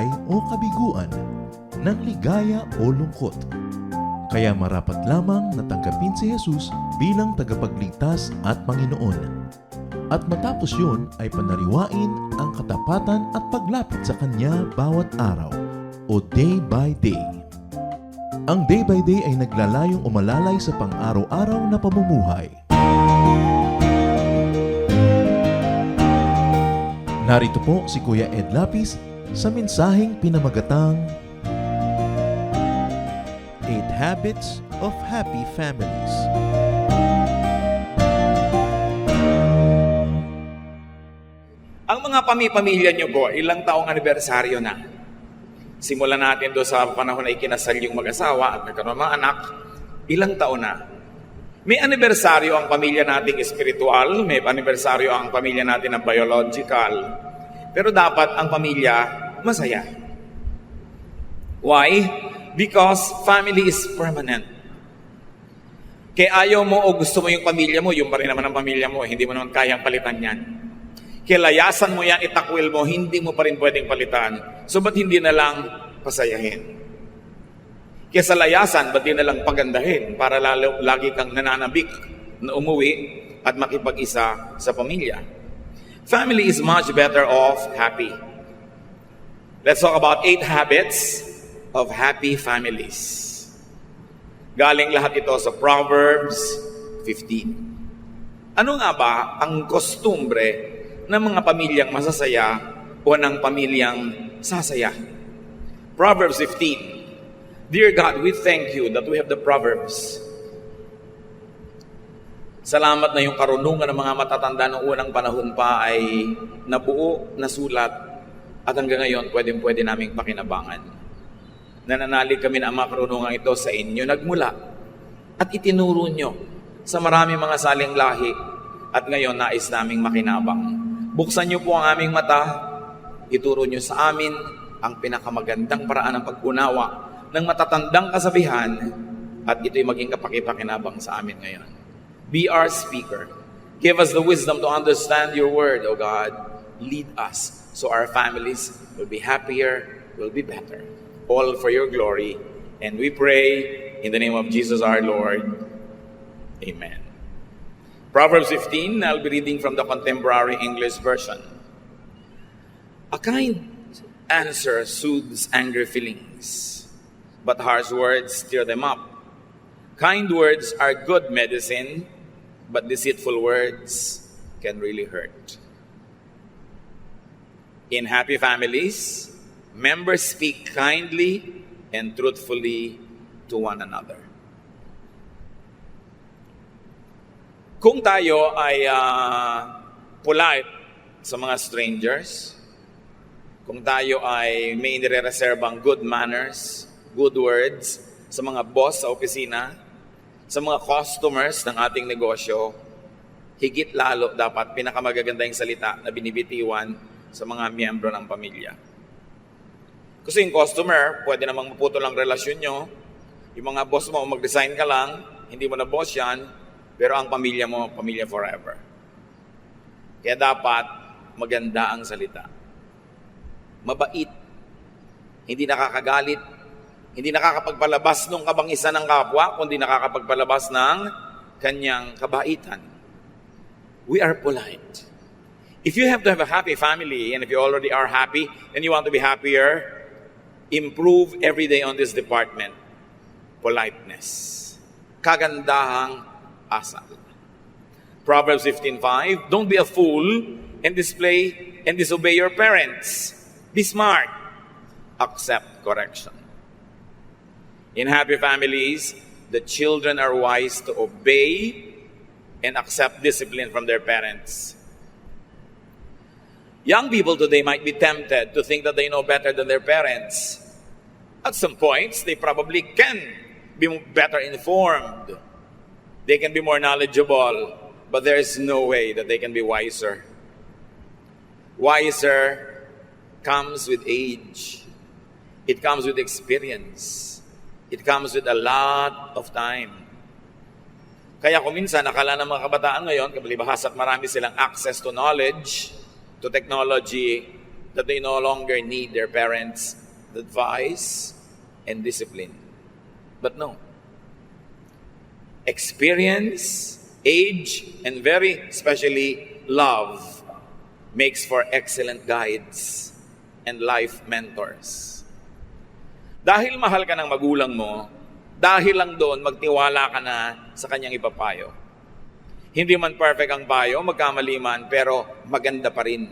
buhay o kabiguan, ng ligaya o lungkot. Kaya marapat lamang na tanggapin si Jesus bilang tagapagligtas at Panginoon. At matapos yun ay panariwain ang katapatan at paglapit sa Kanya bawat araw o day by day. Ang day by day ay naglalayong umalalay sa pang-araw-araw na pamumuhay. Narito po si Kuya Ed Lapis sa mensaheng pinamagatang 8 Habits of Happy Families. Ang mga pamilya niyo po, ilang taong anibersaryo na? Simulan natin doon sa panahon na ikinasal yung mag-asawa at nagkaroon ng mga anak, ilang taon na? May anibersaryo ang pamilya nating espiritual, may anibersaryo ang pamilya natin na biological, pero dapat ang pamilya masaya. Why? Because family is permanent. Kaya ayaw mo o gusto mo yung pamilya mo, yung pa rin naman ang pamilya mo, hindi mo naman kayang palitan yan. Kaya layasan mo yan, itakwil mo, hindi mo pa rin pwedeng palitan. So ba't hindi na lang pasayahin? Kaya sa layasan, ba't di na lang pagandahin para lagi kang nananabik na umuwi at makipag-isa sa pamilya? Family is much better off happy. Let's talk about 8 habits of happy families. Galing lahat ito sa Proverbs 15. Ano nga ba ang kostumbre ng mga pamilyang masasaya o ng pamilyang sasaya? Proverbs 15. Dear God, we thank you that we have the Proverbs. Salamat na yung karunungan ng mga matatanda noong unang panahon pa ay nabuo, nasulat, at hanggang ngayon pwede naming pakinabangan. Nananalig kami na ang mga karunungan ito sa inyo nagmula at itinuro nyo sa maraming mga saling lahi at ngayon nais naming makinabang. Buksan nyo po ang aming mata, ituro nyo sa amin ang pinakamagandang paraan ng pag-unawa ng matatandang kasabihan at ito'y maging kapakipakinabang sa amin ngayon. Be our speaker. Give us the wisdom to understand your word, O God. Lead us so our families will be happier, will be better. All for your glory. And we pray in the name of Jesus our Lord. Amen. Proverbs 15, I'll be reading from the Contemporary English Version. A kind answer soothes angry feelings, but harsh words stir them up. Kind words are good medicine, but deceitful words can really hurt. In happy families, members speak kindly and truthfully to one another. Kung tayo ay polite sa mga strangers, kung tayo ay may nire-reserbang good manners, good words sa mga boss sa opisina, sa mga customers ng ating negosyo, higit lalo dapat pinakamagaganda yung salita na binibitiwan sa mga miyembro ng pamilya. Kasi yung customer, pwede namang maputol ang relasyon nyo. Yung mga boss mo, mag-resign ka lang, hindi mo na boss yan, pero ang pamilya mo, pamilya forever. Kaya dapat maganda ang salita. Mabait. Hindi nakakagalit. Hindi nakakapagpalabas ng kabangisan ng kapwa, kundi nakakapagpalabas ng kanyang kabaitan. We are polite. If you have to have a happy family, and if you already are happy, and you want to be happier, improve every day on this department. Politeness. Kagandahang asal. Proverbs 15:5, don't be a fool and disobey your parents. Be smart. Accept correction. In happy families, the children are wise to obey and accept discipline from their parents. Young people today might be tempted to think that they know better than their parents. At some points, they probably can be better informed. They can be more knowledgeable, but there is no way that they can be wiser. Wiser comes with age. It comes with experience. It comes with a lot of time. Kaya kung minsan, akala ng mga kabataan ngayon, kabalibahas at marami silang access to knowledge, to technology, that they no longer need their parents' advice and discipline. But no. Experience, age, and very especially love makes for excellent guides and life mentors. Dahil mahal ka ng magulang mo, dahil lang doon magtiwala ka na sa kanyang ipapayo. Hindi man perfect ang payo, magkamali man, pero maganda pa rin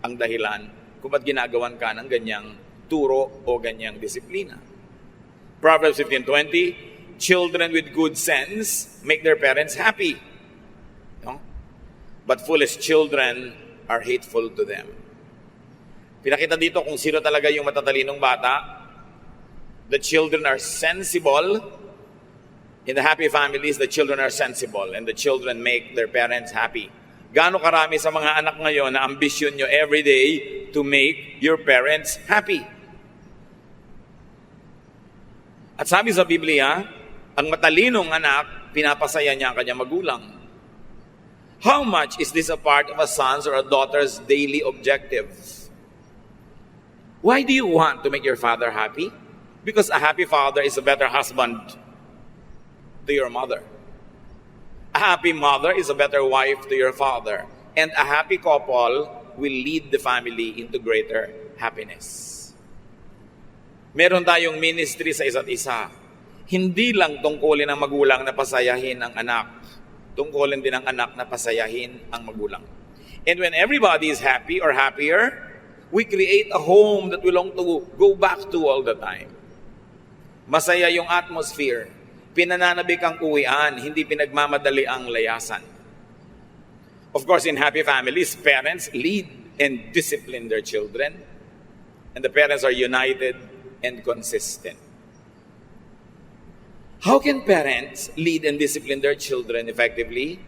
ang dahilan kung ba't ginagawan ka ng ganyang turo o ganyang disiplina. Proverbs 15:20, children with good sense make their parents happy. No? But foolish children are hateful to them. Pinakita dito kung sino talaga yung matatalinong bata. The children are sensible. In the happy families, the children are sensible and the children make their parents happy. Gaano karami sa mga anak ngayon na ambisyon nyo every day to make your parents happy? At sabi sa Biblia, ang matalinong anak, pinapasaya niya ang kanyang magulang. How much is this a part of a son's or a daughter's daily objective? Why do you want to make your father happy? Because a happy father is a better husband to your mother. A happy mother is a better wife to your father. And a happy couple will lead the family into greater happiness. Meron tayong ministry sa isa't isa. Hindi lang tungkulin ng magulang na pasayahin ang anak. Tungkulin din ng anak na pasayahin ang magulang. And when everybody is happy or happier, we create a home that we long to go back to all the time. Masaya yung atmosphere. Pinananabik ang uwian, hindi pinagmamadali ang layasan. Of course, in happy families, parents lead and discipline their children. And the parents are united and consistent. How can parents lead and discipline their children effectively?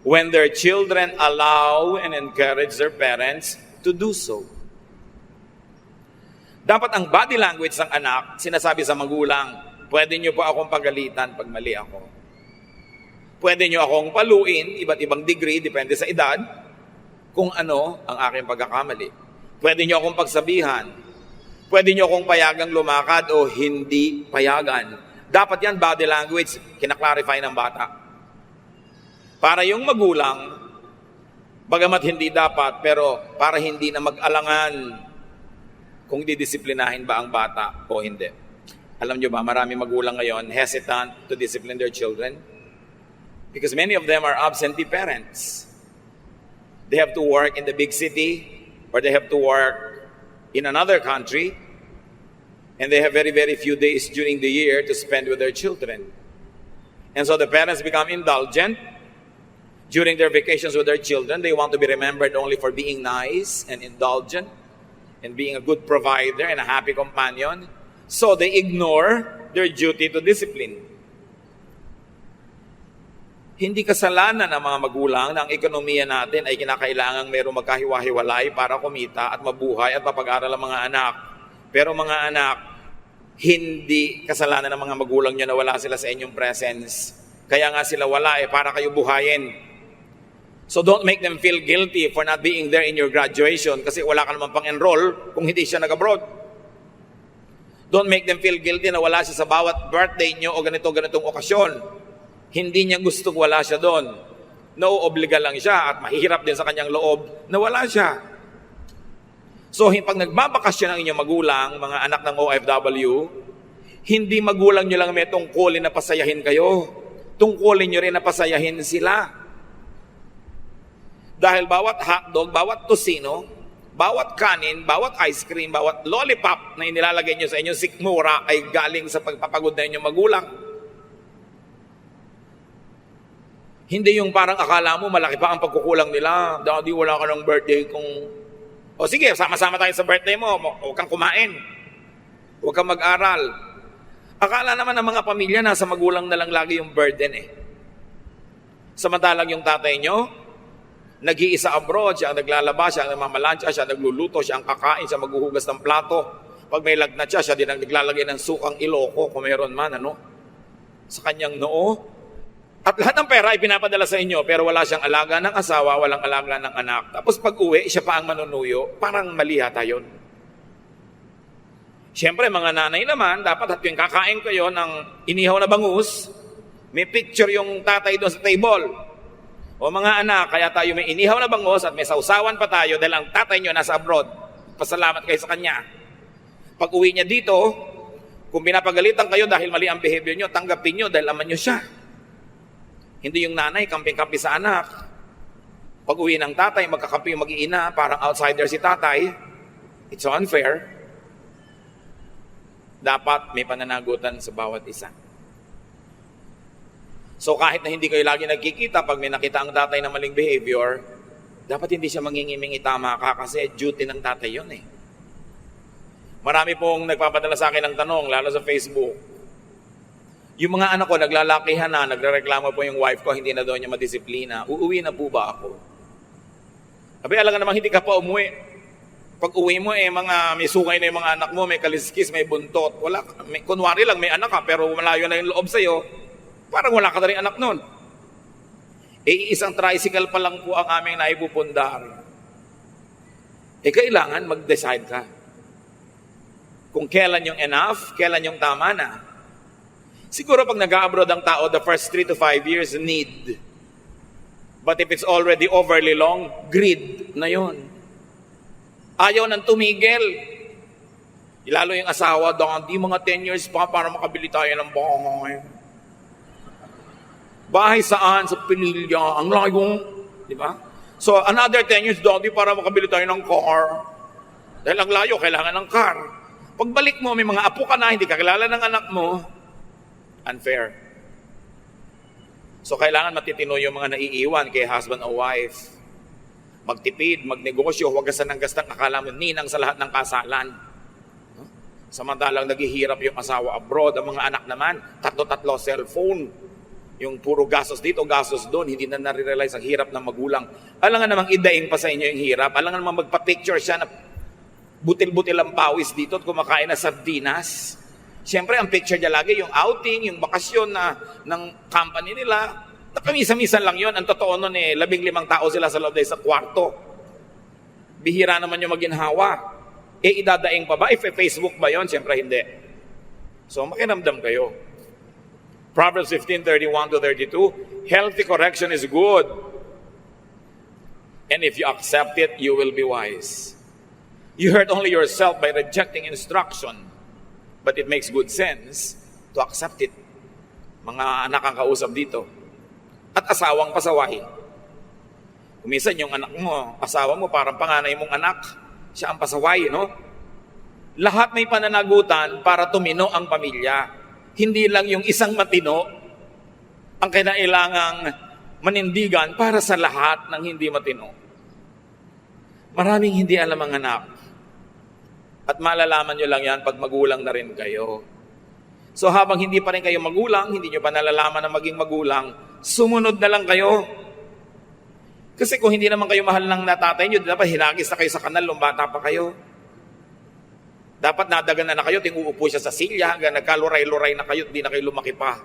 When their children allow and encourage their parents to do so. Dapat ang body language ng anak, sinasabi sa magulang, pwede nyo po akong pagalitan pag mali ako. Pwede nyo akong paluin, iba't ibang degree, depende sa edad, kung ano ang aking pagkakamali. Pwede nyo akong pagsabihan. Pwede nyo akong payagang lumakad o hindi payagan. Dapat yan, body language, kinaklarify ng bata. Para yung magulang, bagamat hindi dapat, pero para hindi na mag-alangan kung didisiplinahin ba ang bata o hindi. Alam nyo ba, marami magulang ngayon hesitant to discipline their children because many of them are absentee parents. They have to work in the big city or they have to work in another country and they have very, very few days during the year to spend with their children. And so the parents become indulgent during their vacations with their children. They want to be remembered only for being nice and indulgent and being a good provider and a happy companion. So they ignore their duty to discipline. Hindi kasalanan ng mga magulang na ang ekonomiya natin ay kinakailangang mayroong magkahiwa-hiwalay para kumita at mabuhay at mapag-aral ang mga anak. Pero mga anak, hindi kasalanan ng mga magulang nyo na wala sila sa inyong presence. Kaya nga sila wala para kayo buhayin. So don't make them feel guilty for not being there in your graduation kasi wala ka naman pang-enroll kung hindi siya nag-abroad. Don't make them feel guilty na wala siya sa bawat birthday nyo o ganitong okasyon. Hindi niya gustong wala siya doon. Nauobliga lang siya at mahihirap din sa kanyang loob na wala siya. So pag nagbabakasyon ang inyong magulang, mga anak ng OFW, hindi magulang nyo lang may tungkulin na pasayahin kayo. Tungkulin nyo rin na pasayahin sila. Dahil bawat hotdog, bawat tosino, bawat kanin, bawat ice cream, bawat lollipop na inilalagay nyo sa inyong sikmura ay galing sa pagpapagod na inyong magulang. Hindi yung parang akala mo malaki pa ang pagkukulang nila. Daddy, wala ka ng birthday kung... O sige, sama-sama tayo sa birthday mo. Huwag kang kumain. Huwag kang mag-aral. Akala naman ng mga pamilya nasa magulang na lang lagi yung burden eh. Samantalang yung tatay nyo, nag-iisa abroad, siya ang naglalaba, siya ang namamalansya, siya ang nagluluto, siya ang kakain, siya maghuhugas ng plato. Pag may lagnat siya, siya din ang naglalagay ng sukang iloko kung mayroon man, sa kanyang noo. At lahat ng pera ay pinapadala sa inyo, pero wala siyang alaga ng asawa, walang alaga ng anak. Tapos pag uwi, siya pa ang manunuyo. Parang mali yata yun. Siyempre, mga nanay naman, dapat at yung kakain kayo ng inihaw na bangus, may picture yung tatay doon sa table. O mga anak, kaya tayo may inihaw na bangus at may sausawan pa tayo dahil ang tatay nyo nasa abroad. Pasalamat kayo sa kanya. Pag uwi niya dito, kung pinapagalitan kayo dahil mali ang behavior nyo, tanggapin nyo dahil aman nyo siya. Hindi yung nanay, kamping-kampi sa anak. Pag uwi ng tatay, magkakampi yung mag-iina, parang outsider si tatay. It's unfair. Dapat may pananagutan sa bawat isa. So kahit na hindi kayo lagi nagkikita, pag may nakita ang tatay na maling behavior, dapat hindi siya mangingiming itama ka kasi duty ng tatay yun eh. Marami pong nagpapadala sa akin ng tanong, lalo sa Facebook. Yung mga anak ko, naglalakihan na, nagrereklamo po yung wife ko, hindi na daw niya madisiplina. Uuwi na po ba ako? Sabi, alam nga naman, hindi ka pa umuwi. Pag uwi mo, may sungay na yung mga anak mo, may kaliskis, may buntot. Wala, kunwari lang, may anak ka, pero malayo na yung loob sa'yo, parang wala ka na rin anak nun. Isang tricycle pa lang po ang aming naipupundar. Kailangan mag-decide ka. Kung kailan yung enough, kailan yung tama na. Siguro pag nag-abroad ang tao, the first 3 to 5 years need. But if it's already overly long, greed na yon. Ayaw nang tumigil. Lalo yung asawa, di mga 10 years pa para makabili tayo ng bahay. Bahay saan? Sa Pinilya. Ang layo. Di ba? So another 10 years, Daddy, para makabili tayo ng car. Dahil ang layo, kailangan ng car. Pagbalik mo, may mga apo ka na, hindi ka kilala ng anak mo, unfair. So kailangan matitino yung mga naiiwan kay husband o wife. Magtipid, magnegosyo, huwag gasan ng gastang akala mo ninang sa lahat ng kasalan. Samantalang naghihirap yung asawa abroad, ang mga anak naman, tatlo cellphone. Yung puro gastos dito, gastos doon, hindi na nare-realize ang hirap ng magulang. Alam nga namang idaing pa sa inyo yung hirap. Alam nga namang magpa-picture siya na butil-butil ang pawis dito at kumakain na sardinas. Siyempre, ang picture niya lagi, yung outing, yung bakasyon ng company nila. Kamisa-misan lang yon. Ang totoo nun 15 tao sila sa loob dahil sa kwarto. Bihira naman yung maginhawa. Idadaing pa ba? Facebook ba yon? Siyempre, hindi. So, makiramdam kayo. Proverbs 15:31-32, healthy correction is good. And if you accept it, you will be wise. You hurt only yourself by rejecting instruction. But it makes good sense to accept it. Mga anak ang kausap dito. At asawang pasaway. Kuminsan yung anak mo, asawa mo, parang panganay mong anak, siya ang pasaway, no? Lahat may pananagutan para tumino ang pamilya. Hindi lang yung isang matino ang kinailangang manindigan para sa lahat ng hindi matino. Maraming hindi alam ang anak. At malalaman nyo lang yan pag magulang na rin kayo. So habang hindi pa rin kayo magulang, hindi nyo pa nalalaman na maging magulang, sumunod na lang kayo. Kasi kung hindi naman kayo mahal ng natatay nyo, dapat hinagis na kayo sa kanal nung bata pa kayo. Dapat nadagan na kayo, tinguupo siya sa silya, hanggang nagkaluray-luray na kayo, hindi na kayo lumaki pa.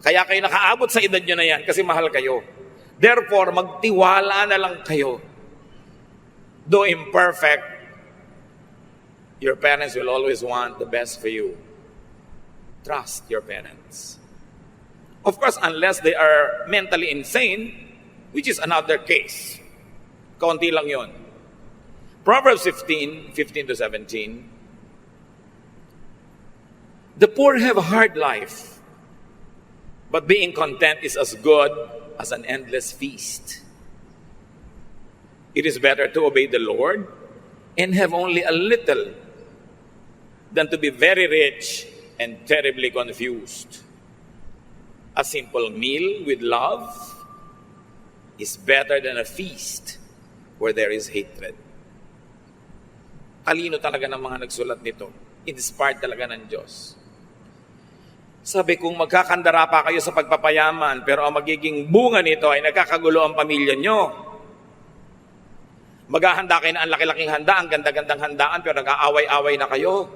Kaya kayo nakaabot sa edad nyo na yan kasi mahal kayo. Therefore, magtiwala na lang kayo. Though imperfect, your parents will always want the best for you. Trust your parents. Of course, unless they are mentally insane, which is another case. Kaunti lang yon. Proverbs 15:15-17. The poor have a hard life, but being content is as good as an endless feast. It is better to obey the Lord and have only a little than to be very rich and terribly confused. A simple meal with love is better than a feast where there is hatred. Talino talaga ng mga nagsulat nito. Inspired talaga ng Diyos. Sabi, kung magkakandara pa kayo sa pagpapayaman, pero ang magiging bunga nito ay nagkakagulo ang pamilya nyo. Maghahanda kayo na ang laki-laking handa, ang ganda-gandang handaan, pero nag-aaway-away na kayo.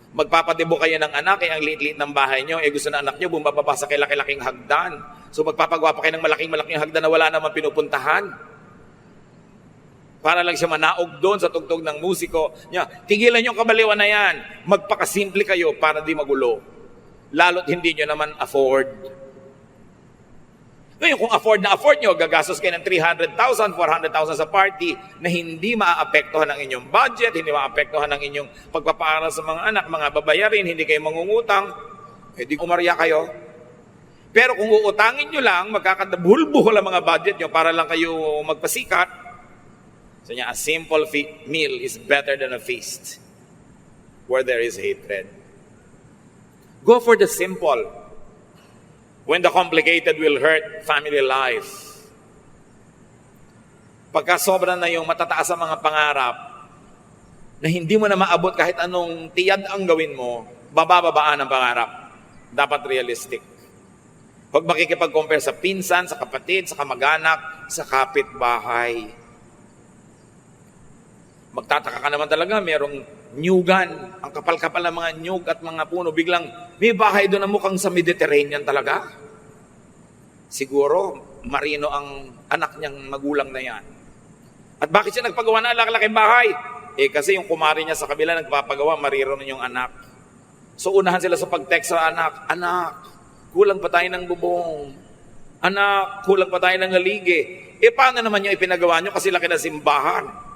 Magpapadebo kayo ng anak, ang liit-liit ng bahay nyo, gusto na anak nyo, bumababa sa kilaki-laking hagdan. So magpapagawa pa kayo ng malaking-malaking hagdan na wala naman pinupuntahan. Para lang siya manaog doon sa tugtog ng musiko niya. Tigilan yung kabaliwan na yan. Magpakasimple kayo para di magulo. Lalo't hindi nyo naman afford. Ngayon, kung afford nyo, gagastos kayo ng 300,000, 400,000 sa party na hindi maaapektuhan ng inyong budget, hindi maaapektuhan ng inyong pagpapaaral sa mga anak, mga babayarin, hindi kayo mangungutang, di umarya kayo. Pero kung uutangin nyo lang, magkakadabulbuhol ang mga budget nyo para lang kayo magpasikat, so niya, a simple meal is better than a feast where there is hatred. Go for the simple. When the complicated will hurt family life. Pagka sobra na yung matataas ang mga pangarap, na hindi mo na maabot kahit anong tiyad ang gawin mo, babababaan ang pangarap. Dapat realistic. Huwag makikipag-compare sa pinsan, sa kapatid, sa kamag-anak, sa kapitbahay. Magtataka ka naman talaga, merong nyugan, ang kapal-kapal ng mga nyug at mga puno, biglang may bahay doon na mukhang sa Mediterranean talaga. Siguro, marino ang anak niyang magulang na yan. At bakit siya nagpagawa na laki-laking bahay? Kasi yung kumari niya sa kabila nagpapagawa, marino na yung anak. So unahan sila sa pag-text sa anak, anak, kulang pa tayo ng bubong. Anak, kulang pa tayo ng haligi. Paano naman yung ipinagawa niyo kasi laki na simbahan?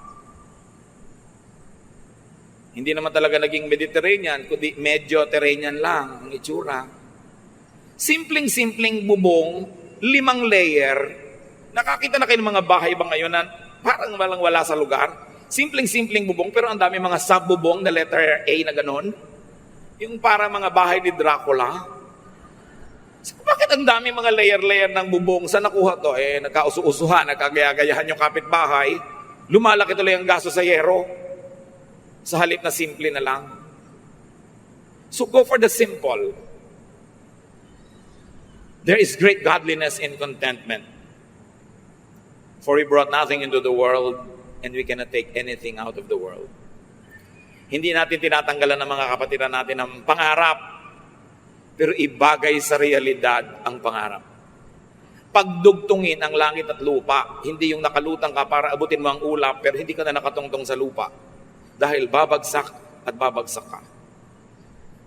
Hindi naman talaga naging Mediterranean, kundi Medyo-Terranean lang ang itsura. Simpleng-simpleng bubong, 5 layer. Nakakita na kayo ng mga bahay ba ngayon na parang walang wala sa lugar? Simpleng-simpleng bubong, pero ang dami mga sub-bubong na letter A na ganon. Yung para mga bahay ni Dracula. So, bakit ang dami mga layer-layer ng bubong? Saan nakuha to? Nagkausu-usuhan, nagkagaya-gayahan yung kapitbahay. Lumalaki tuloy ang gasto sa yero. Sa halip na simple na lang. So go for the simple. There is great godliness in contentment. For we brought nothing into the world, and we cannot take anything out of the world. Hindi natin tinatanggalan ng mga kapatiran natin ng pangarap, pero ibagay sa realidad ang pangarap. Pagdugtungin ang langit at lupa, hindi yung nakalutang ka para abutin mo ang ulap, pero hindi ka na nakatungtong sa lupa. Dahil babagsak at babagsak ka.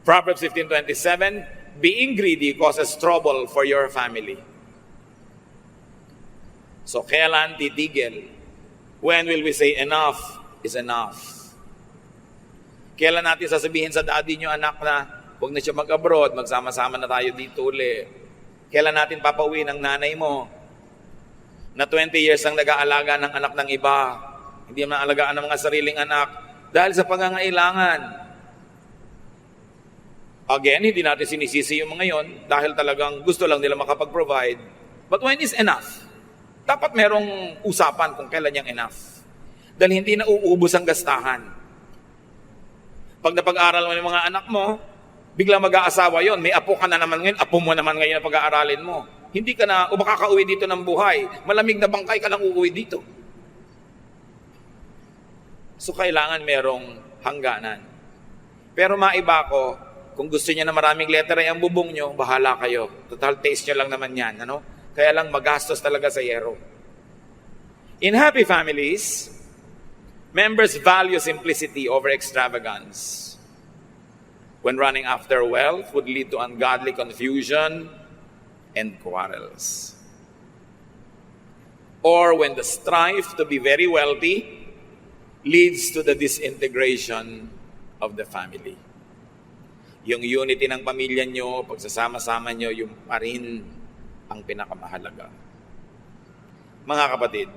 Proverbs 15:27, being greedy causes trouble for your family. So kailan titigil? When will we say enough is enough? Kailan natin sasabihin sa daddy nyo, anak, na huwag na siya mag-abroad, magsama-sama na tayo dito uli? Kailan natin papauwi ng nanay mo na 20 years ang nag-aalaga ng anak ng iba, hindi naman alagaan ng mga sariling anak, dahil sa pangangailangan. Again, hindi natin sinisisi yung mga yon dahil talagang gusto lang nila makapag-provide. But when is enough? Dapat merong usapan kung kailan yung enough. Dahil hindi na uubos ang gastahan. Pag napag-aral mo ng mga anak mo, biglang mag-aasawa yon, may apo ka na naman ngayon, apo mo naman ngayon na pag-aaralin mo. Hindi ka na, o makaka-uwi dito ng buhay, malamig na bangkay ka lang uuwi dito. So, kailangan merong hangganan. Pero maiba ko, kung gusto niya na maraming letter ay ang bubong nyo, bahala kayo. Total taste nyo lang naman yan. Ano? Kaya lang magastos talaga sa yero. In happy families, members value simplicity over extravagance. When running after wealth would lead to ungodly confusion and quarrels. Or when the strife to be very wealthy leads to the disintegration of the family. Yung unity ng pamilya nyo, pagsasama-sama nyo, yung pa rin ang pinakamahalaga. Mga kapatid,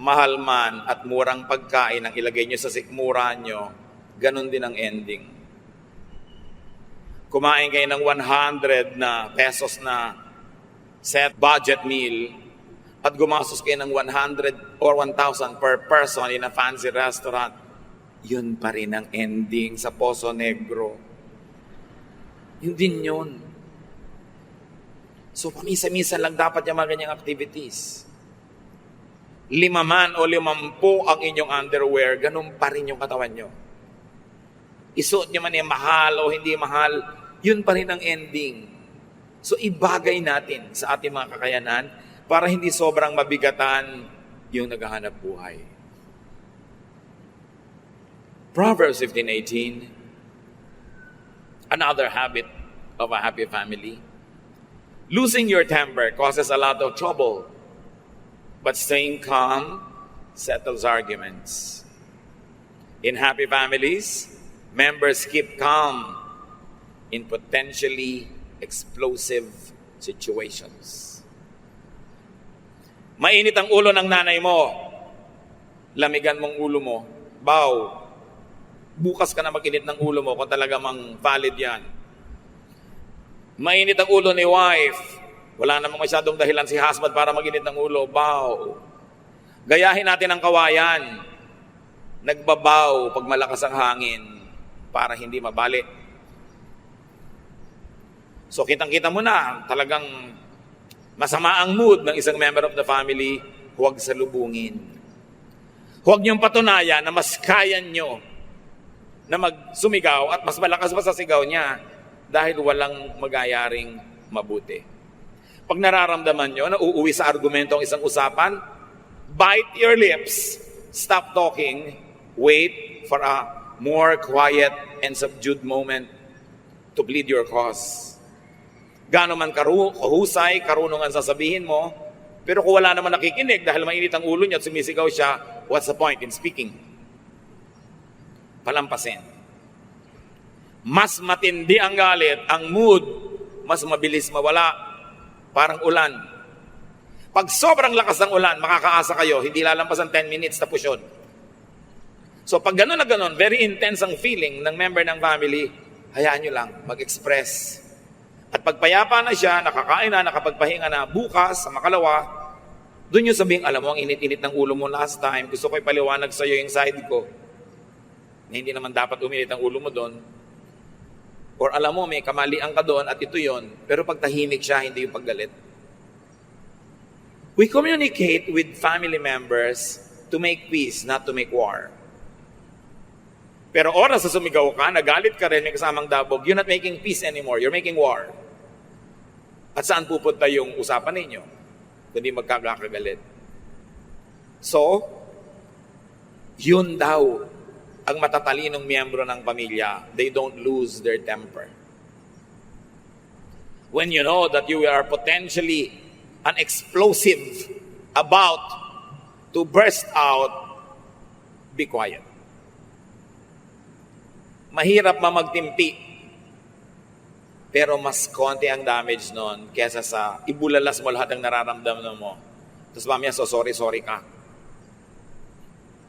mahal man at murang pagkain ang ilagay nyo sa sikmura nyo, ganun din ang ending. Kumain kayo ng 100 na pesos na set budget meal, at gumastos kayo ng 100 or 1,000 per person in a fancy restaurant, yun pa rin ang ending sa Poso Negro. Yun din yun. So, pamisa-misa lang dapat yung mga ganyang activities. 5 man o 50 ang inyong underwear, ganun pa rin yung katawan nyo. isuot nyo man yung mahal o hindi mahal, yun pa rin ang ending. So ibagay natin sa ating mga kakayanan para hindi sobrang mabigatan yung naghahanap buhay. Proverbs 15:18, another habit of a happy family. Losing your temper causes a lot of trouble, but staying calm settles arguments. In happy families, members keep calm in potentially explosive situations. Mainit ang ulo ng nanay mo, lamigan mong ulo mo, baw, bukas ka na mag-init ng ulo mo kung talaga mang valid yan. Mainit ang ulo ni wife, wala namang masyadong dahilan si husband para mag-init ng ulo, baw. Gayahin natin ang kawayan, nagbabaw pag malakas ang hangin para hindi mabali. So kitang-kita mo na, talagang masama ang mood ng isang member of the family, huwag salubungin. Huwag niyong patunayan na mas kaya niyo na magsumigaw at mas malakas pa sa sigaw niya dahil walang magayaring mabuti. Pag nararamdaman niyo na uuwi sa argumento ang isang usapan, bite your lips, stop talking, wait for a more quiet and subdued moment to plead your cause. Gaano man kahusay, karunungan sasabihin mo, pero kung wala naman nakikinig dahil mainit ang ulo niya at sumisigaw siya, what's the point in speaking? Palampasin. Mas matindi ang galit, ang mood, mas mabilis mawala, parang ulan. Pag sobrang lakas ng ulan, makakaasa kayo, hindi lalampasan 10 minutes, tapos yun. So pag gano'n na gano'n, very intense ang feeling ng member ng family, hayaan nyo lang, mag-express. At pagpayapa na siya, nakakain na, nakapagpahinga na, bukas, sa makalawa, doon yung sabihin, alam mo, ang init-init ng ulo mo last time, gusto ko ipaliwanag sa iyo yung side ko, na hindi naman dapat uminit ang ulo mo doon. Or alam mo, may kamalian ka doon at ito yon, pero pag tahimik siya, hindi yung paggalit. We communicate with family members to make peace, not to make war. Pero oras sa sumigaw ka, nagalit ka rin, may kasamang dabog, you're not making peace anymore, you're making war. At saan pupunta yung usapan ninyo? Kundi magkakagalit. So, yun daw ang matatalinong miyembro ng pamilya. They don't lose their temper. When you know that you are potentially an explosive about to burst out, be quiet. Mahirap mamagtimpi, pero mas konti ang damage nun kesa sa ibulalas mo lahat ng nararamdaman mo. Tapos mamaya, sorry ka.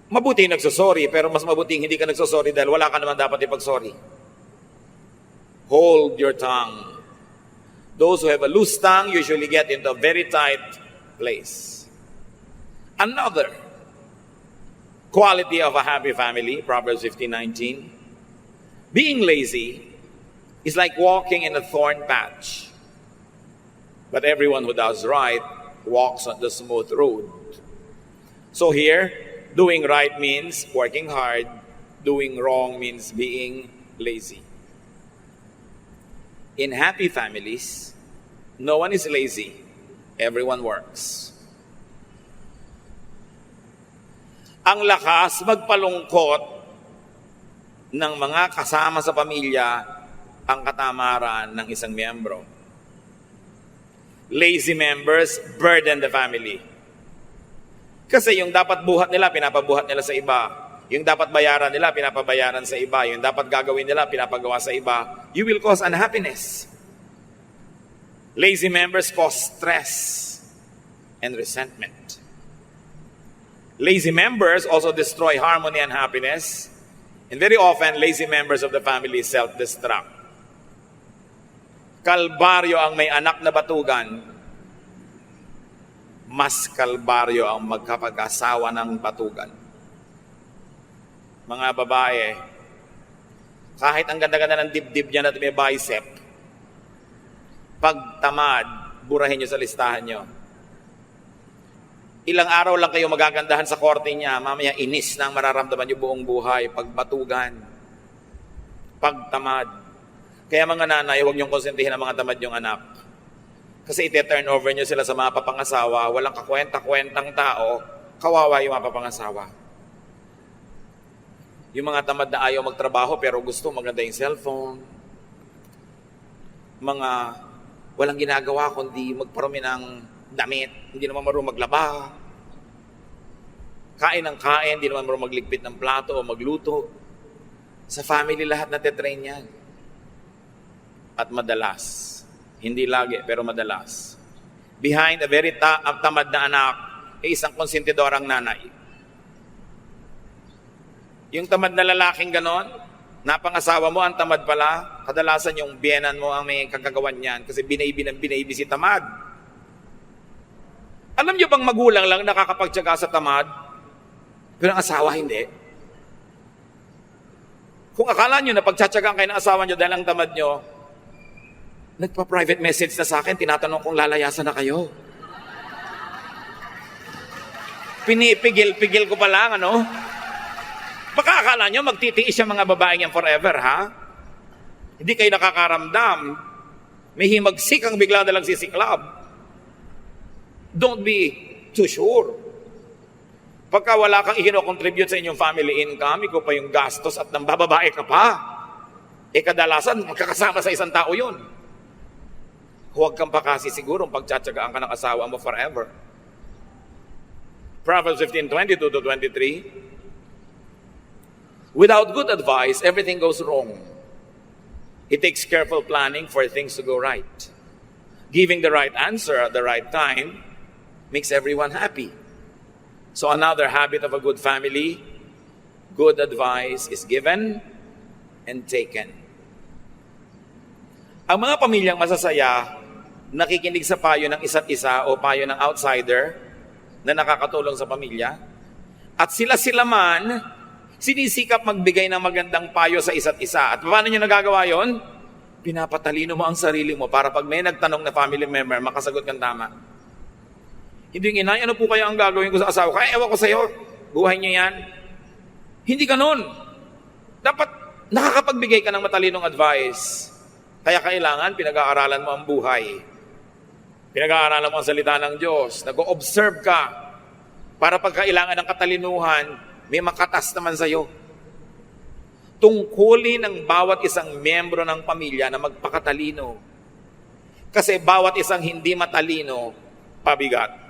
Mabuti nagsosorry, pero mas mabuting hindi ka nagsosorry dahil wala ka naman dapat ipag-sorry. Hold your tongue. Those who have a loose tongue usually get into a very tight place. Another quality of a happy family, Proverbs 15:19, being lazy is like walking in a thorn patch. But everyone who does right walks on the smooth road. So here, doing right means working hard. Doing wrong means being lazy. In happy families, no one is lazy. Everyone works. Ang lakas magpalungkot ng mga kasama sa pamilya ang katamaran ng isang miyembro. Lazy members burden the family. Kasi yung dapat buhat nila, pinapabuhat nila sa iba. Yung dapat bayaran nila, pinapabayaran sa iba. Yung dapat gagawin nila, pinapagawa sa iba. You will cause unhappiness. Lazy members cause stress and resentment. Lazy members also destroy harmony and happiness. And very often, lazy members of the family self-destruct. Kalbaryo ang may anak na batugan, mas kalbaryo ang magkapag-asawa ng batugan. Mga babae, kahit ang ganda-ganda ng dibdib niya at may bicep, pag tamad, burahin niyo sa listahan niyo. Ilang araw lang kayo magagandahan sa korte niya, mamaya inis na ang mararamdaman niyo buong buhay, pagbatugan. Pagtamad. Kaya mga nanay, huwag niyong konsentihin ang mga tamad yung anak. Kasi ite-turn over niyo sila sa mga papangasawa, walang kakwenta-kwentang tao, kawawa yung mga papangasawa. Yung mga tamad na ayaw magtrabaho pero gusto maganda yung cellphone. Mga walang ginagawa kundi magparumi ng damit, hindi naman marunong maglaba. Kain ng kain, hindi naman marunong magligpit ng plato o magluto. Sa family lahat natitrain yan. At madalas, hindi lagi pero madalas, behind a very tamad na anak ay isang konsentidorang nanay. Yung tamad na lalaking ganon, napangasawa mo, ang tamad pala, kadalasan yung biyenan mo ang may kagagawan niyan kasi binaybi si tamad. Alam niyo bang magulang lang nakakapagtiyaga sa tamad, pero ang asawa hindi? Kung akala niyo na pagtsatsagaan kayo ng asawa niyo dahil ang tamad niyo, nagpa-private message na sa akin, tinatanong kung lalayasan na kayo. Pinipigil-pigil ko pa lang, ano? Baka akala nyo magtitiis yung mga babaeng yan forever, ha? Hindi kayo nakakaramdam. May himagsik ang bigla na lang sisiklab. Don't be too sure. Pagka wala kang ikino-contribute sa inyong family income, ikaw pa yung gastos at nambababae ka pa. Kadalasan, magkakasama sa isang tao yun. Huwag kang pa kasi sigurong pagtsatsagaan ka ng asawa mo forever. Proverbs 15:20-23. Without good advice, everything goes wrong. It takes careful planning for things to go right. Giving the right answer at the right time makes everyone happy. So another habit of a good family, good advice is given and taken. Ang mga pamilyang masasaya, nakikinig sa payo ng isa't isa o payo ng outsider na nakakatulong sa pamilya. At sila man, sinisikap magbigay ng magandang payo sa isa't isa. At paano nyo nagagawa yon? Pinapatalino mo ang sarili mo para pag may nagtanong na family member, makasagot kang tama. Hindi yung inay, ano po kaya ang gagawin ko sa asawa? Kaya ewan ko sa'yo, buhay nyo yan. Hindi ganun. Dapat nakakapagbigay ka ng matalinong advice. Kaya kailangan pinag-aaralan mo ang buhay. Pinag-aaralan mo ang salita ng Diyos. Nag-o-observe ka para pagkailangan ng katalinuhan, may makatas naman sa'yo. Tungkulin ng bawat isang miyembro ng pamilya na magpakatalino. Kasi bawat isang hindi matalino, pabigat.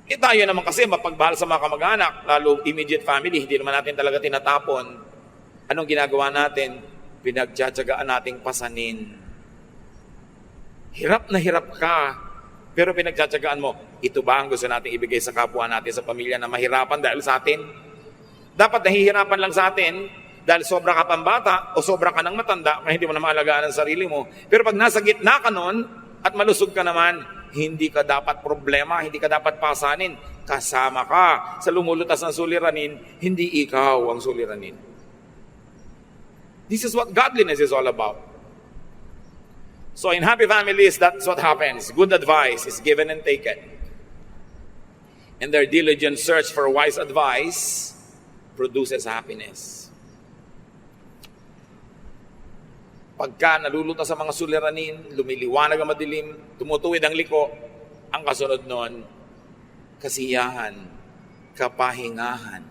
Tayo naman kasi mapagmahal sa mga kamag-anak, lalo immediate family, hindi naman natin talaga tinatapon. Anong ginagawa natin? Pinagtsatsagaan nating pasanin. Hirap na hirap ka, pero pinagtsatsagaan mo, ito ba ang gusto nating ibigay sa kapwa natin sa pamilya na mahirapan dahil sa atin? Dapat nahihirapan lang sa atin dahil sobra ka pang bata o sobra ka ng matanda kaya hindi mo na maalagaan ang sarili mo. Pero pag nasa gitna ka nun at malusog ka naman, hindi ka dapat problema, hindi ka dapat pasanin. Kasama ka sa lumulutas ng suliranin, hindi ikaw ang suliranin. This is what godliness is all about. So in happy families, that's what happens. Good advice is given and taken. And their diligent search for wise advice produces happiness. Pagka nalulutas sa mga suliranin, lumiliwanag ang madilim, tumutuwid ang liko, ang kasunod nun, kasiyahan, kapahingahan.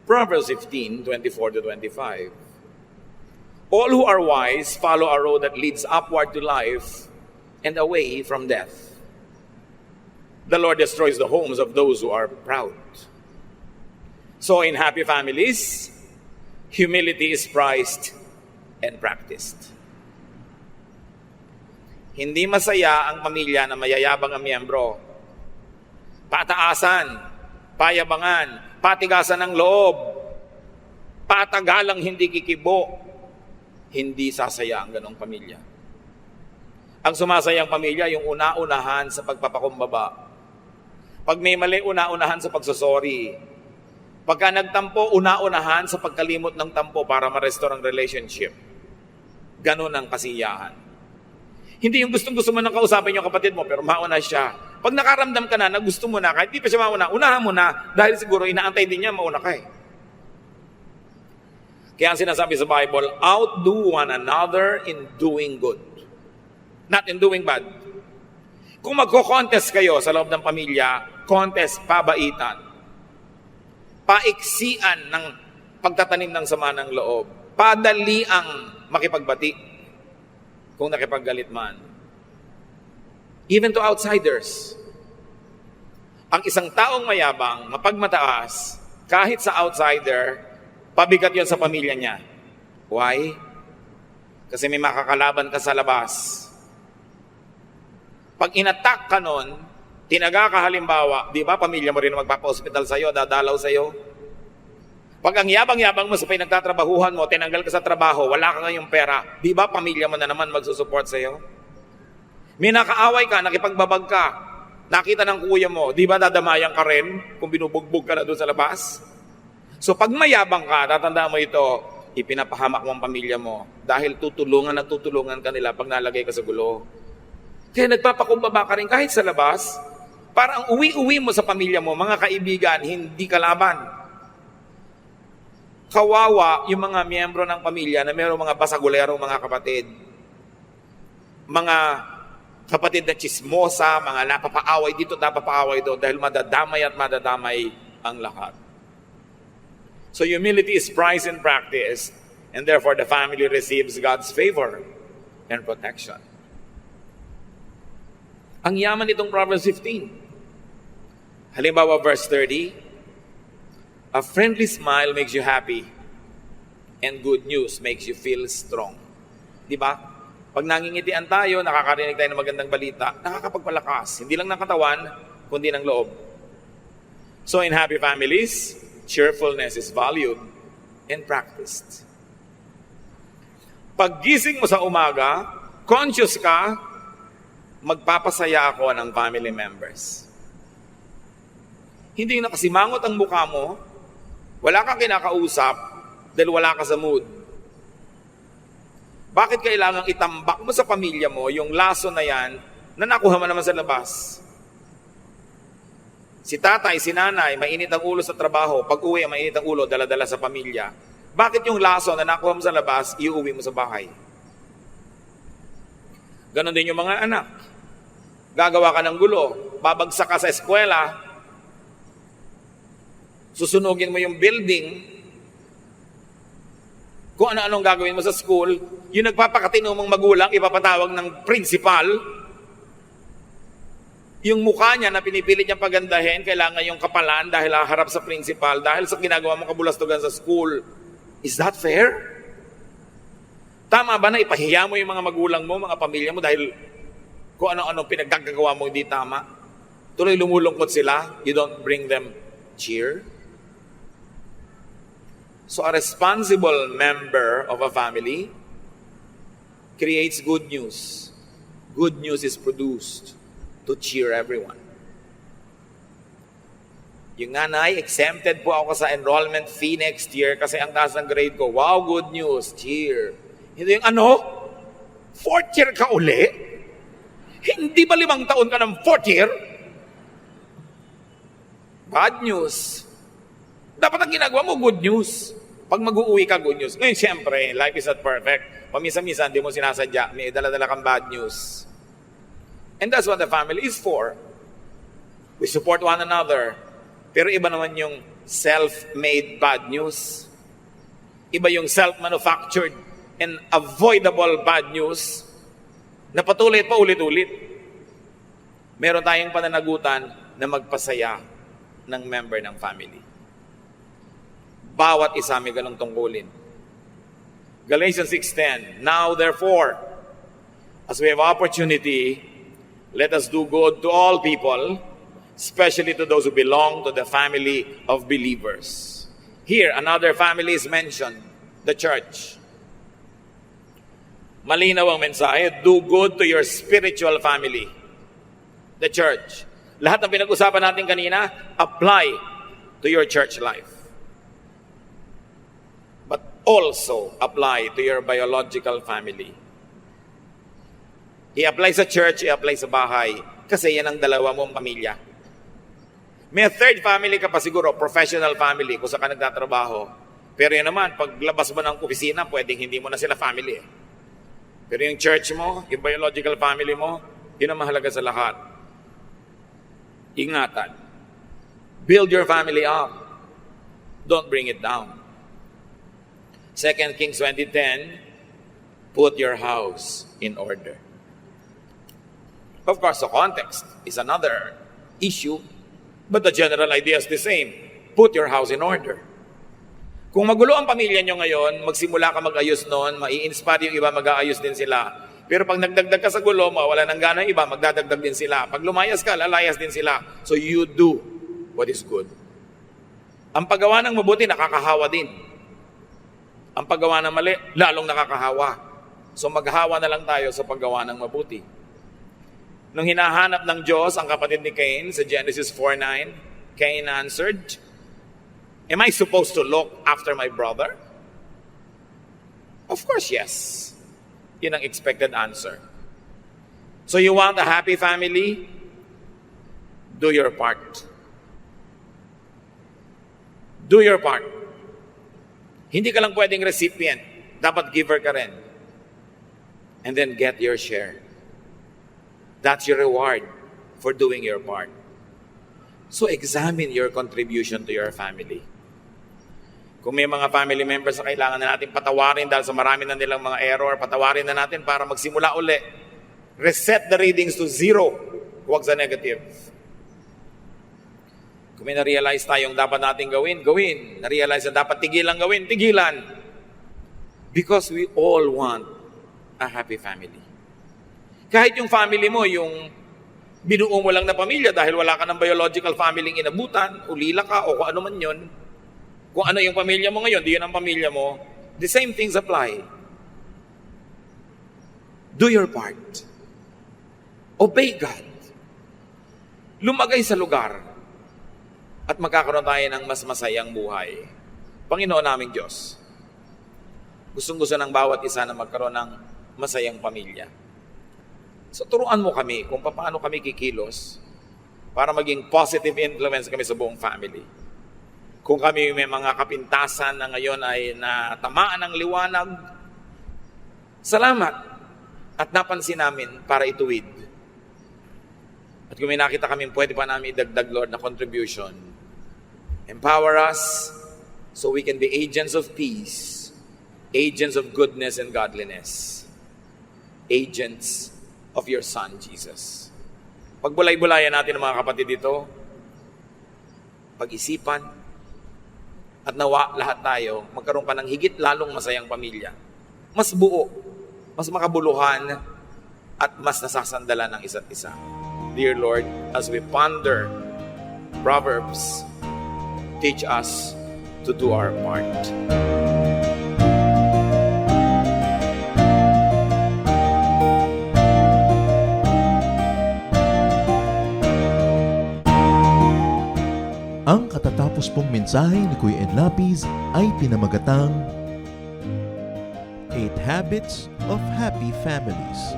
Proverbs 15:24-25. All who are wise follow a road that leads upward to life and away from death. The Lord destroys the homes of those who are proud. So in happy families, humility is prized and practiced. Hindi masaya ang pamilya na mayayabang ang miyembro. Pataasan, payabangan, patigasan ng loob, patagalang hindi kikibo. Hindi sasaya ang ganong pamilya. Ang sumasayang pamilya, yung una-unahan sa pagpapakumbaba. Pag may mali, una-unahan sa pagsusori. Pagka nagtampo, una-unahan sa pagkalimot ng tampo para ma-restore ang relationship. Ganon ang kasiyahan. Hindi yung gustong-gusto mo nang kausapin yung kapatid mo, pero mauna siya. Pag nakaramdam ka na gusto mo na, kahit di pa siya mauna, unahan mo na, dahil siguro inaantay din niya, mauna ka eh. Kaya ang sinasabi sa Bible, outdo one another in doing good. Not in doing bad. Kung magko-contest kayo sa loob ng pamilya, contest, pabaitan. Paiksian ng pagtatanim ng sama ng loob. Padali ang makipagbati kung nakipaggalit man. Even to outsiders. Ang isang taong mayabang, mapagmataas, kahit sa outsider, pabigat yon sa pamilya niya. Why? Kasi may makakalaban ka sa labas. Pag inattack ka nun, tinaga ka halimbawa, di ba pamilya mo rin magpapa-hospital sa'yo, dadalaw sa'yo? Pag ang yabang-yabang mo sa pinagtatrabahuhan mo, tinanggal ka sa trabaho, wala ka ngayong pera, di ba pamilya mo na naman magsusupport sa'yo? May nakaaway ka, nakipagbabag ka, nakita ng kuya mo, di ba dadamayan ka rin kung binubugbog ka na doon sa labas? So pag mayabang ka, tatandaan mo ito, ipinapahamak mo ang pamilya mo dahil tutulungan at tutulungan ka nila pag nalagay ka sa gulo. Kaya nagpapakumbaba ka rin kahit sa labas, para ang uwi-uwi mo sa pamilya mo, mga kaibigan, hindi kalaban. Kawawa yung mga miyembro ng pamilya na mayroong mga basagulerong mga kapatid. Mga kapatid na chismosa, mga napapaaway dito, napapaaway doon dahil madadamay at madadamay ang lahat. So humility is prized in practice, and therefore the family receives God's favor and protection. Ang yaman nitong Proverbs 15. Halimbawa, verse 30, a friendly smile makes you happy, and good news makes you feel strong. Di ba? Pag nangingitian tayo, nakakarinig tayo ng magandang balita, nakakapagpalakas. Hindi lang ng katawan, kundi ng loob. So in happy families, cheerfulness is valued and practiced. Paggising mo sa umaga, conscious ka, magpapasaya ako ng family members. Hindi nakasimangot ang mukha mo, wala kang kinakausap dahil wala ka sa mood. Bakit kailangang itambak mo sa pamilya mo yung laso na yan na nakuha mo naman sa labas? Si tatay, si nanay, mainit ang ulo sa trabaho, pag uwi, mainit ang ulo, dala-dala sa pamilya. Bakit yung laso na nakuha mo sa labas, iuwi mo sa bahay? Ganon din yung mga anak. Gagawa ka ng gulo, babagsak ka sa eskwela, susunugin mo yung building, kung ano-anong gagawin mo sa school, yung nagpapakatino mong magulang, ipapatawag ng principal, yung mukha niya na pinipilit niyang pagandahin, kailangan yung kapalan dahil haharap sa principal, dahil sa ginagawa mong kabulastugan sa school. Is that fair? Tama ba na ipahiya mo yung mga magulang mo, mga pamilya mo, dahil kung ano-ano pinagkagagawa mo hindi tama? Tuloy lumulungkot sila, you don't bring them cheer? So a responsible member of a family creates good news. Good news is produced to cheer everyone. Yung nanay, exempted po ako sa enrollment fee next year kasi ang taas ng grade ko. Wow, good news, cheer. Hindi yung ano? Fourth year ka uli? Hindi ba 5 taon ka ng fourth year? Bad news. Dapat ang ginagawa mo, good news. Pag mag-uuwi ka, good news. Ngayon, siyempre, life is not perfect. Pamisa-misa, hindi mo sinasadya. May dala-dala kang bad news. And that's what the family is for. We support one another. Pero iba naman yung self-made bad news. Iba yung self-manufactured and avoidable bad news na patuloy pa ulit-ulit. Meron tayong pananagutan na magpasaya ng member ng family. Bawat isa may ganong tungkulin. Galatians 6:10, now therefore, as we have opportunity, let us do good to all people, especially to those who belong to the family of believers. Here, another family is mentioned, the church. Malinaw ang mensahe, do good to your spiritual family, the church. Lahat ng pinag-usapan natin kanina, apply to your church life. But also apply to your biological family. I-apply sa church, i-apply sa bahay, kasi yan ang dalawa mong pamilya. May third family ka pa siguro, professional family, kung saan ka nagtatrabaho. Pero yun naman, paglabas mo ng opisina, pwedeng hindi mo na sila family eh. Pero yung church mo, yung biological family mo, yun ang mahalaga sa lahat. Ingatan. Build your family up. Don't bring it down. 2 Kings 20:10, put your house in order. Of course, the context is another issue, but the general idea is the same. Put your house in order. Kung magulo ang pamilya nyo ngayon, magsimula ka mag-ayos noon, mai-inspire yung iba, mag-aayos din sila. Pero pag nagdagdag ka sa gulo, mawala ng gana yung iba, magdadagdag din sila. Pag lumayas ka, lalayas din sila. So you do what is good. Ang paggawa ng mabuti, nakakahawa din. Ang paggawa ng mali, lalong nakakahawa. So maghawa na lang tayo sa paggawa ng mabuti. Nung hinahanap ng Diyos ang kapatid ni Cain sa Genesis 4:9, Cain answered, "Am I supposed to look after my brother?" Of course, yes. Yun ang expected answer. So you want a happy family? Do your part. Do your part. Hindi ka lang pwedeng recipient. Dapat giver ka rin. And then get your share. That's your reward for doing your part. So examine your contribution to your family. Kung may mga family members na kailangan na natin patawarin dahil sa marami na nilang mga error, patawarin na natin para magsimula uli. Reset the readings to 0. Huwag sa negative. Kung may na-realize tayong dapat natin gawin, gawin. Na-realize na dapat tigilan gawin, tigilan. Because we all want a happy family. Kahit yung family mo, yung binuo mo lang na pamilya dahil wala ka ng biological family inabutan, ulila ka o kung ano man yun, kung ano yung pamilya mo ngayon, di yun ang pamilya mo, the same things apply. Do your part. Obey God. Lumagay sa lugar at magkakaroon tayo ng mas masayang buhay. Panginoon naming Diyos, gustong-gusto ng bawat isa na magkaroon ng masayang pamilya. So turuan mo kami kung paano kami kikilos para maging positive influence kami sa buong family. Kung kami may mga kapintasan na ngayon ay natamaan ng liwanag, salamat at napansin namin para ituwid. At kung may nakita kami pwede pa namin idagdag, Lord, na contribution, empower us so we can be agents of peace, agents of goodness and godliness, agents of your Son, Jesus. Pagbulay-bulayan natin ang mga kapatid dito, pag-isipan, at nawa lahat tayo magkaroon pa ng higit lalong masayang pamilya. Mas buo, mas makabuluhan, at mas nasasandalan ng isa't isa. Dear Lord, as we ponder Proverbs, teach us to do our part. Ang katatapos pong mensahe ni Kuya Ed Lapiz ay pinamagatang 8 Habits of Happy Families.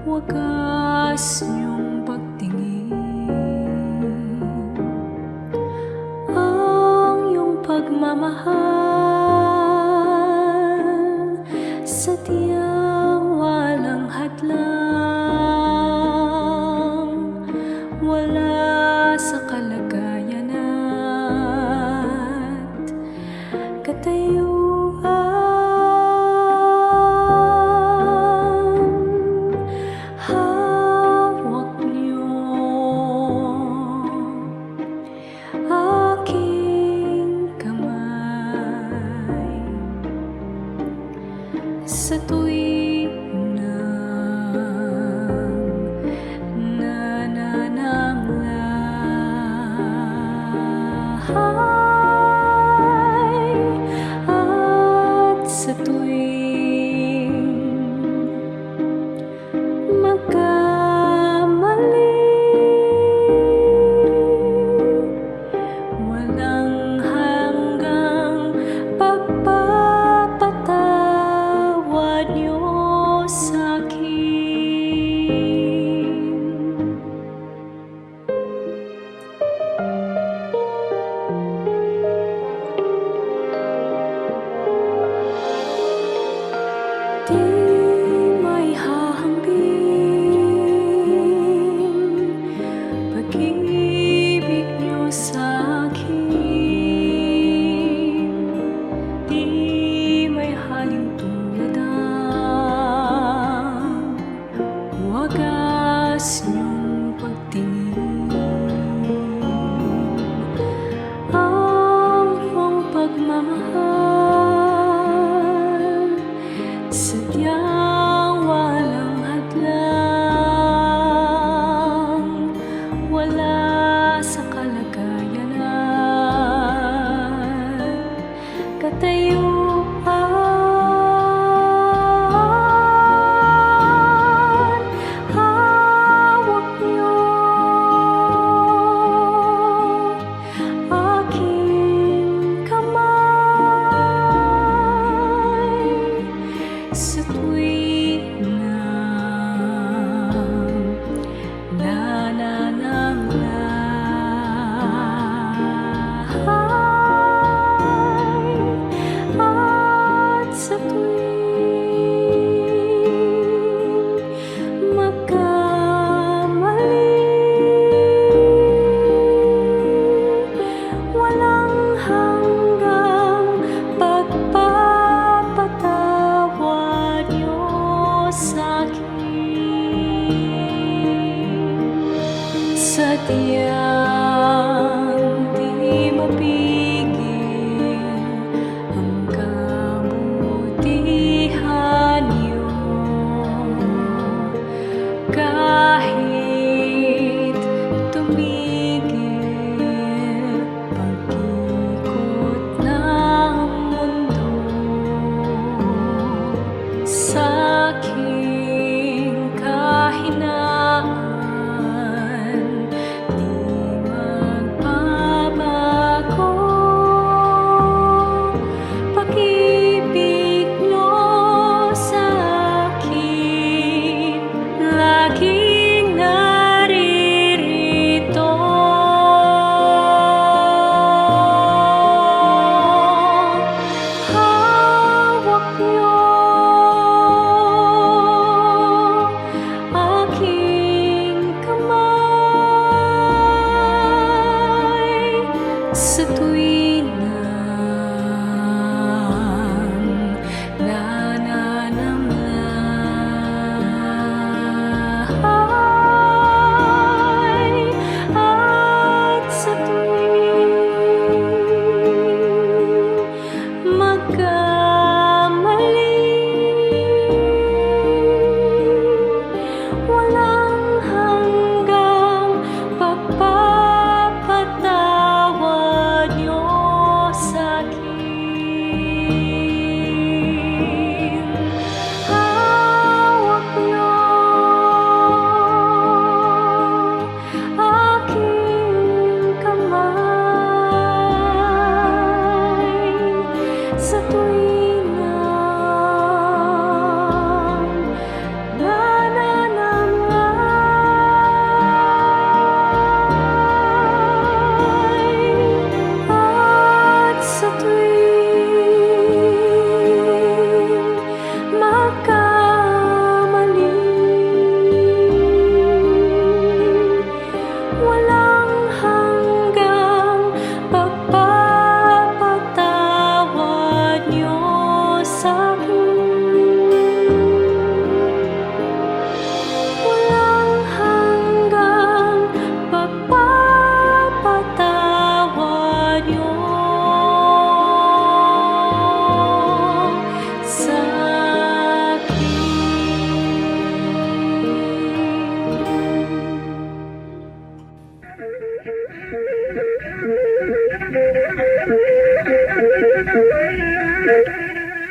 Wagas niyong pagtingin, ang iyong pagmamahal sa tiyang walang hadlang, wala sa kalagayan at katayuan. sa tuwing nanananglahay at sa tuwing magkamali, walang hanggang pagpapatawad niyo sa'kin. Di may hahambing pag-ibig niyo sa'kin. Di may halin tulad ang wagas niyong pagtingin. Ang iyong pagmamahal sadyang walang hadlang, wala sa kalagayanan, katayuan, hawak niyo aking kamay sa tuwing nanananglahay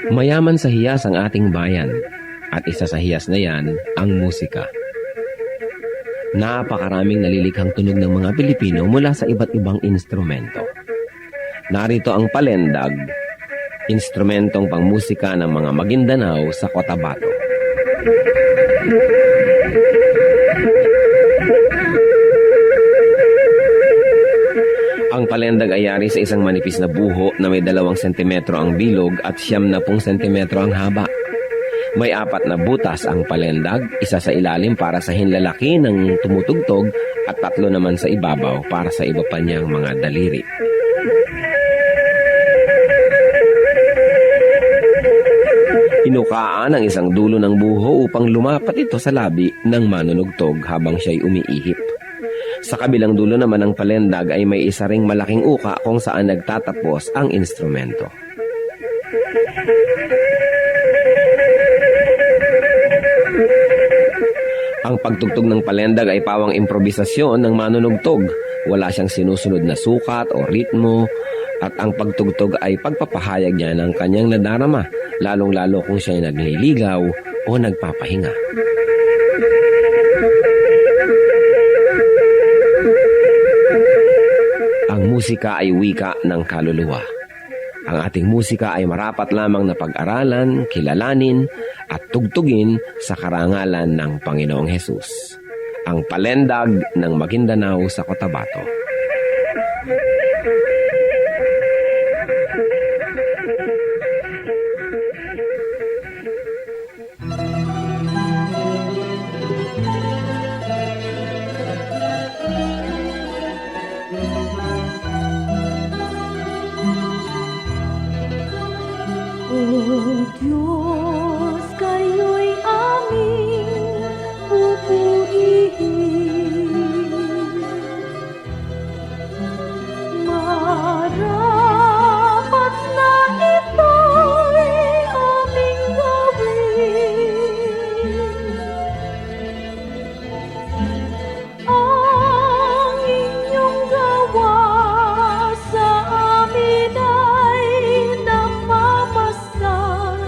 Mayaman sa hiyas ang ating bayan at isa sa hiyas na yan ang musika. Napakaraming nalilikhang tunog ng mga Pilipino mula sa iba't ibang instrumento. Narito ang palendag, instrumentong pangmusika ng mga Maguindanao sa Cotabato. Ang palendag ay yari sa isang manipis na buho na may 2 sentimetro ang bilog at 10 sentimetro ang haba. May 4 na butas ang palendag, isa sa ilalim para sa hinlalaki ng tumutugtog at 3 naman sa ibabaw para sa iba pa niyang mga daliri. Inukaan ang isang dulo ng buho upang lumapat ito sa labi ng manunugtog habang siya'y umiihip. Sa kabilang dulo naman ng palendag ay may isa ring malaking uka kung saan nagtatapos ang instrumento. Ang pagtugtog ng palendag ay pawang improbisasyon ng manunugtog. Wala siyang sinusunod na sukat o ritmo at ang pagtugtog ay pagpapahayag niya ng kanyang nadarama, lalong-lalo kung siya'y nagliligaw o nagpapahinga. Ang musika ay wika ng kaluluwa. Ang ating musika ay marapat lamang na pag-aralan, kilalanin, at tugtugin sa karangalan ng Panginoong Hesus. Ang palendag ng Maguindanao sa Cotabato. O Diyos, kayo'y aming pupurihin. Marapat na ito'y aming gawin. Ang inyong gawa sa amin ay namamasdan.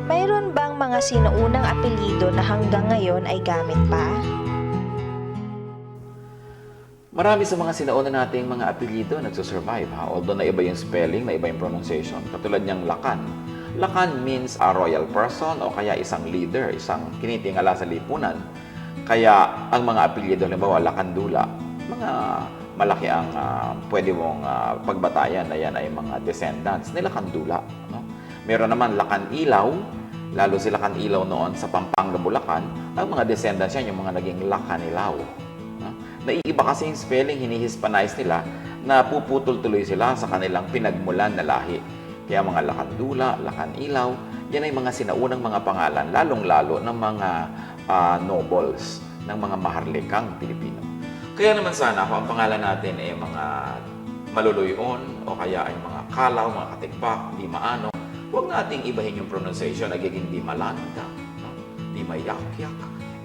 Mayroon bang mga sinuunang apelyido na hanggang ngayon ay gamit pa? Marami sa mga sinauna nating mga apelyido nagsusurvive, ha? Although na iba yung spelling, na iba yung pronunciation. Katulad niyang Lacan. Lacan means a royal person o kaya isang leader, isang kinitingala sa lipunan. Kaya ang mga apelyido, halimbawa Lacandula, mga malaki ang pwede mong pagbatayan na yan ay mga descendants ni Lacandula. No? Meron naman Lacanilaw, lalo si Lacanilaw noon sa Pampanga, Bulacan, ang mga descendants yan, yung mga naging Lacanilaw. No? Naiiba kasi yung spelling, hinihispanize nila, na puputol tuloy sila sa kanilang pinagmulan na lahi. Kaya mga Lacandula, Lacanilaw, yan ay mga sinaunang mga pangalan, lalong-lalo ng mga nobles, ng mga maharlikang Pilipino. Kaya naman sana kung ang pangalan natin ay mga maluluyon o kaya ay mga kalaw, mga katigbak, di maano, huwag nating ibahin yung pronunciation, nagiging di malanda, no? Di mayakyak.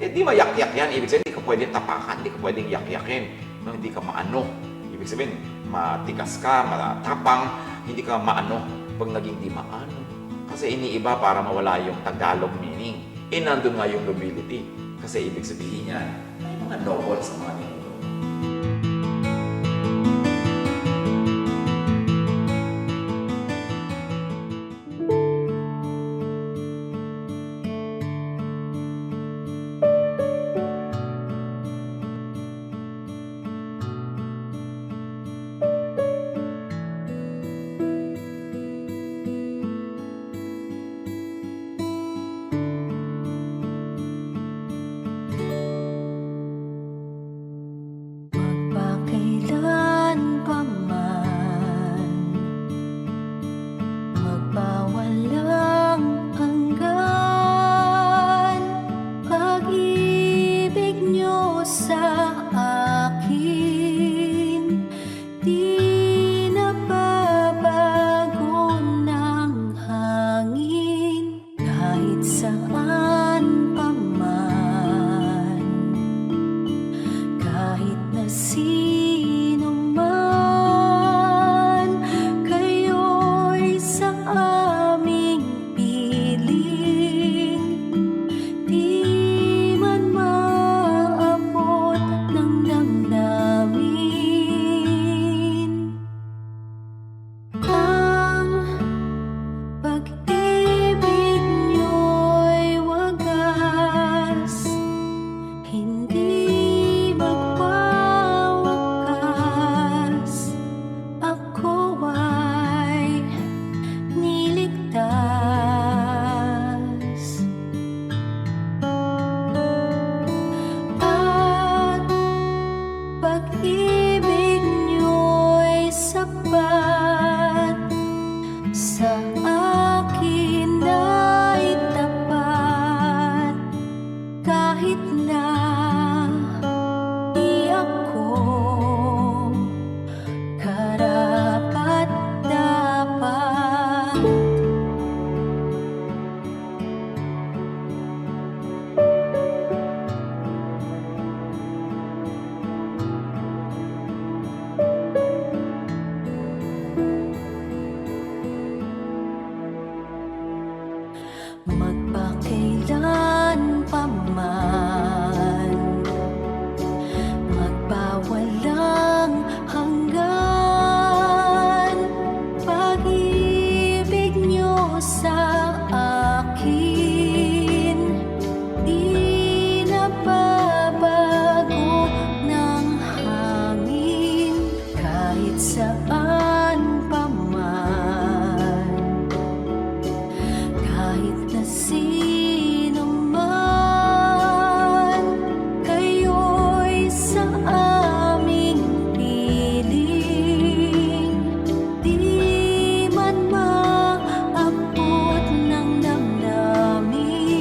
Di mayakyak yan, ibig sabihin, hindi ka pwedeng tapakan, hindi ka pwedeng yakyakin, no? Hindi ka maano. Ibig sabihin, matikas ka, matapang, hindi ka maano pag naging di maano. Kasi iniiba para mawala yung Tagalog meaning. Nandun nga yung nobility. Kasi ibig sabihin yan, may mga nobles sa mga ninuno. Magpakailan pa man, magpawalang hanggan, pag-ibig niyo sa akin, di nababago ng hangin, kahit saan pa man. Kahit na sino man, kayo'y sa aming piling, di man maabot ng damdamin. Ang pag-ibig niyo'y wagas, hindi magwawakas. Ako ay niligtas. At pag-ibig niyo'y sapat, sa akin ay tapat. Kahit na di ako karapat-dapat. Magpakailan pa man, magpawalang hanggan, pag-ibig niyo sa akin, di nababago ng hangin, kahit saan pa man. Kahit na sino man, kayo'y sa aming piling, di man maabot ng damdamin.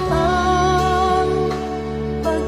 Ang pag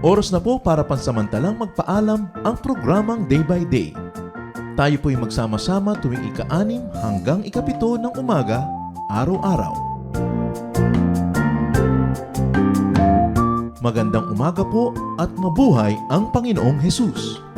Oras na po para pansamantalang magpaalam ang programang Day by Day. Tayo po'y magsama-sama tuwing ika-6 hanggang ika-7 ng umaga, araw-araw. Magandang umaga po at mabuhay ang Panginoong Hesus!